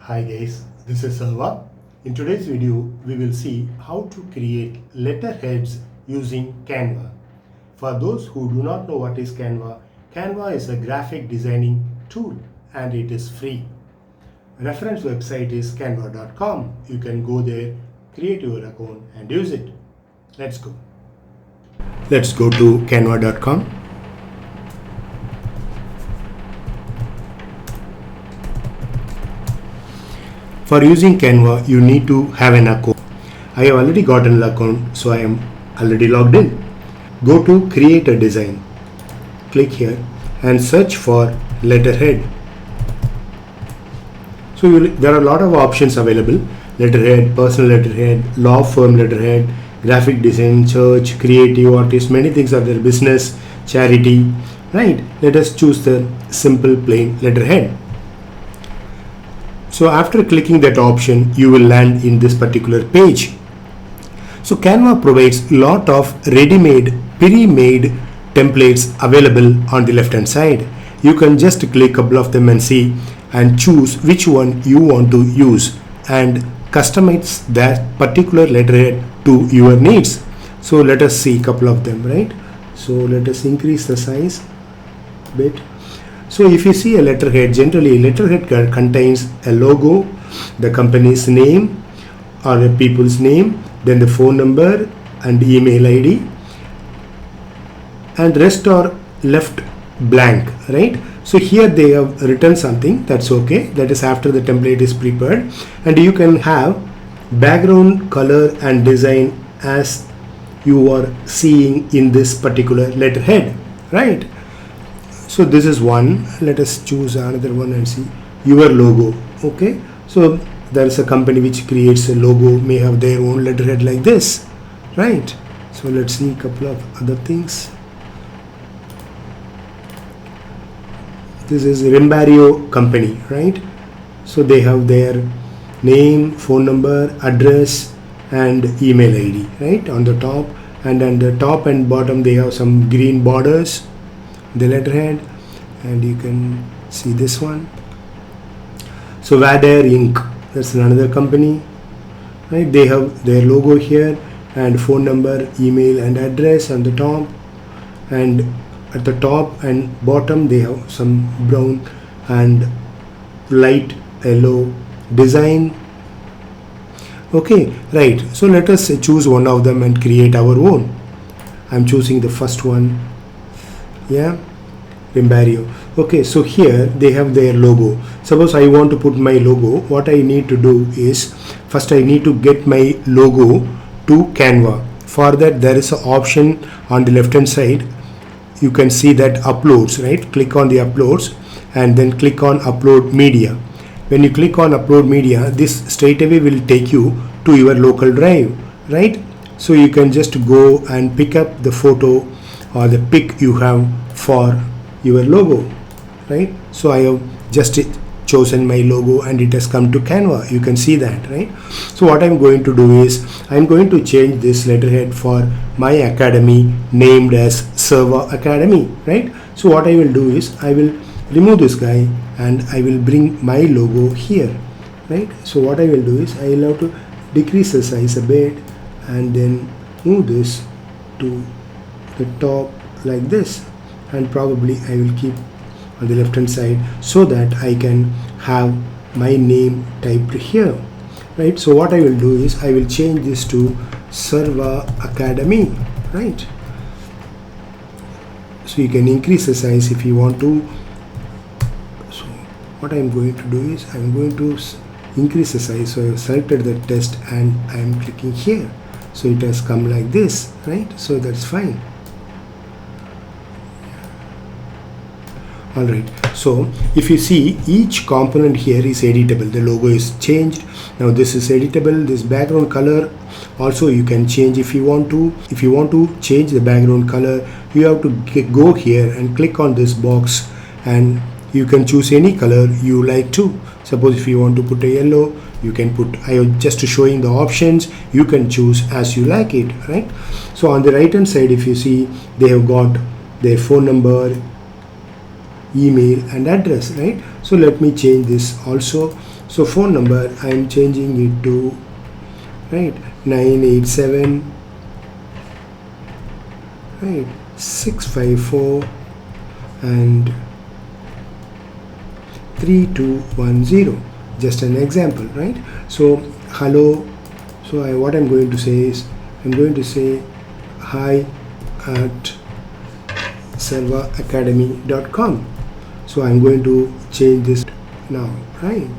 Hi guys, this is Salva. In today's video, we will see how to create letterheads using Canva. For those who do not know what is Canva, Canva is a graphic designing tool and it is free. Reference website is canva.com. You can go there, create your account and use it. Let's go. Let's go to canva.com. For using Canva, you need to have an account. I have already got an account, so I am already logged in. Go to create a design. Click here and search for letterhead. So there are a lot of options available. Letterhead, personal letterhead, law firm letterhead, graphic design, church, creative, artist, many things are there, business, charity, right? Let us choose the simple plain letterhead. So after clicking that option, you will land in this particular page. So Canva provides a lot of ready-made, pre-made templates available on the left hand side. You can just click a couple of them and see and choose which one you want to use and customize that particular letterhead to your needs. So let us see a couple of them, right? So let us increase the size a bit. So if you see a letterhead, generally a letterhead contains a logo, the company's name or the people's name, then the phone number and email ID, and rest are left blank, right? So here they have written something, that's okay, that is after the template is prepared, and you can have background color and design as you are seeing in this particular letterhead, right? So this is one. Let us choose another one and see your logo. Okay. So there is a company which creates a logo, may have their own letterhead like this, right? So let's see a couple of other things. This is Rimbario company, right? So they have their name, phone number, address and email ID, right, on the top, and on the top and bottom they have some green borders, the letterhead, and you can see this one. So Wadair Inc., that's another company, right? They have their logo here and phone number, email and address on the top, and at the top and bottom they have some brown and light yellow design. Okay, right. So let us choose one of them and create our own. I'm choosing the first one. Yeah, Rimbario. Okay, so here they have their logo. Suppose I want to put my logo. What I need to do is first I need to get my logo to Canva. For that there is an option on the left hand side. You can see that uploads, right? Click on the uploads and then click on upload media. When you click on upload media, this straight away will take you to your local drive, right? So you can just go and pick up the photo or the pic you have for your logo, right? So I have just chosen my logo and it has come to Canva. You can see that, right? So what I'm going to do is I'm going to change this letterhead for my academy named as Serva Academy, right? So what I will do is I will remove this guy and I will bring my logo here, right? So what I will do is I will have to decrease the size a bit and then move this to the top like this, and probably I will keep on the left hand side so that I can have my name typed here, right? So what I will do is I will change this to Serva Academy, right? So you can increase the size if you want to. So what I am going to do is I am going to increase the size. So I have selected the text and I am clicking here. So it has come like this, right? So that's fine. Alright, so if you see each component here is editable. The logo is changed. Now this is editable. This background color also you can change if you want to. If you want to change the background color, you have to go here and click on this box and you can choose any color you like to. Suppose if you want to put a yellow, you can put, I am just showing the options, you can choose as you like it, right? So on the right hand side, if you see, they have got their phone number, email and address, right? So let me change this also So phone number, I'm changing it to, right, 987, right, 654 and 3210. Just an example, right? So hello. So what I'm going to say is, I'm going to say hi at servaacademy.com. So I'm going to change this now, right?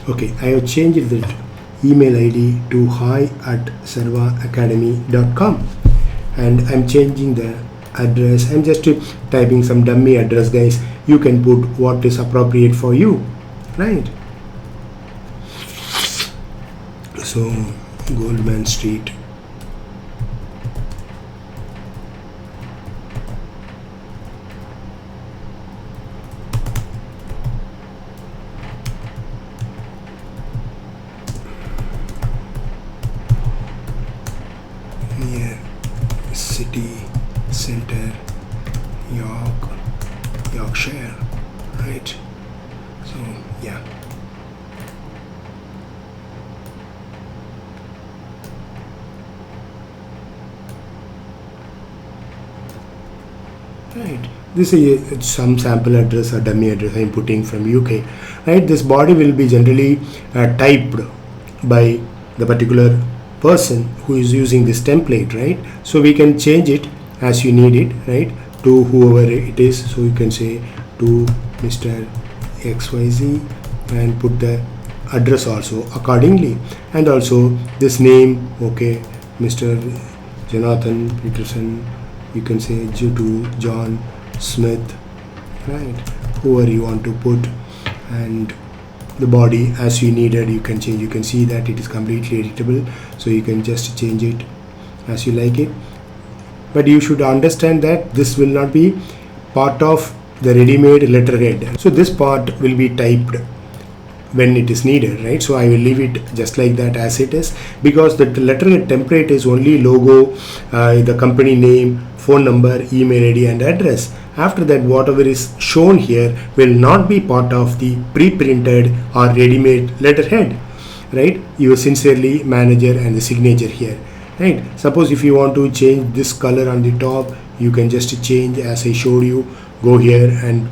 Okay, I have changed the email ID to hi at servaacademy.com, and I'm changing the address. I'm just typing some dummy address, guys. You can put what is appropriate for you, right? So Goldman Street, near city center, Yorkshire, right? So yeah, right. This is some sample address or dummy address I'm putting from UK, right? This body will be generally typed by the particular person who is using this template, right? So we can change it as you need it, right, to whoever it is. So you can say to Mr. XYZ and put the address also accordingly, and also this name, okay, Mr. Jonathan Peterson. You can say to John Smith, right, whoever you want to put, and the body as you needed you can change. You can see that it is completely editable, so you can just change it as you like it. But you should understand that this will not be part of the ready-made letterhead. So this part will be typed when it is needed, right? So I will leave it just like that as it is, because the letterhead template is only logo, the company name, phone number, email ID and address. After that, whatever is shown here will not be part of the pre-printed or ready-made letterhead, right? Yours sincerely, manager, and the signature here, right? Suppose if you want to change this color on the top, you can just change as I showed you. Go here and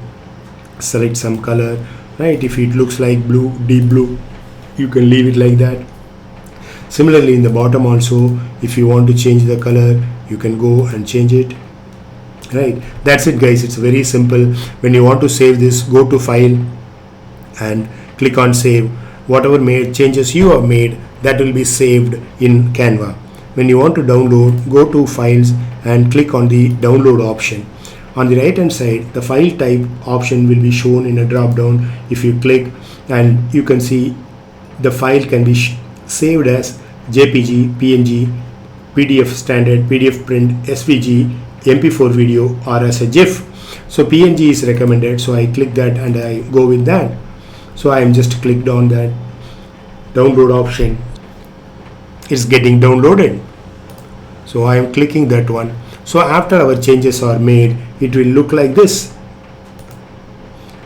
select some color, right? If it looks like blue, deep blue, you can leave it like that. Similarly, in the bottom also, if you want to change the color, you can go and change it, right? That's it, guys. It's very simple. When you want to save this, go to file and click on save. Whatever changes you have made, that will be saved in Canva. When you want to download, go to files and click on the download option. On the right hand side, the file type option will be shown in a drop down. If you click, and you can see the file can be saved as JPG, PNG, PDF standard, PDF print, SVG, MP4 video, or as a GIF. So PNG is recommended, so I click that and I go with that. So I am just clicked on that download option. It's getting downloaded, so I am clicking that one. So after our changes are made, it will look like this,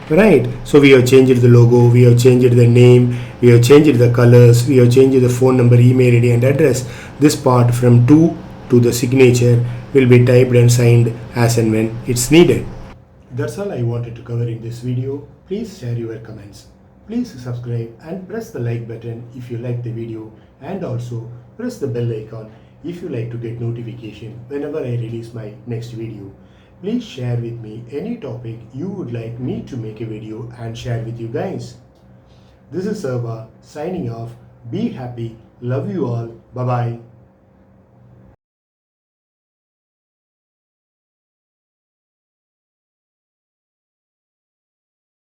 right? So we have changed the logo, we have changed the name, we have changed the colors, we have changed the phone number, email ID and address. This part from to the signature will be typed and signed as and when it's needed. That's all I wanted to cover in this video. Please share your comments. Please subscribe and press the like button if you like the video, and also press the bell icon if you like to get notification whenever I release my next video. Please share with me any topic you would like me to make a video and share with you guys. This is Serva signing off. Be happy. Love you all. Bye bye.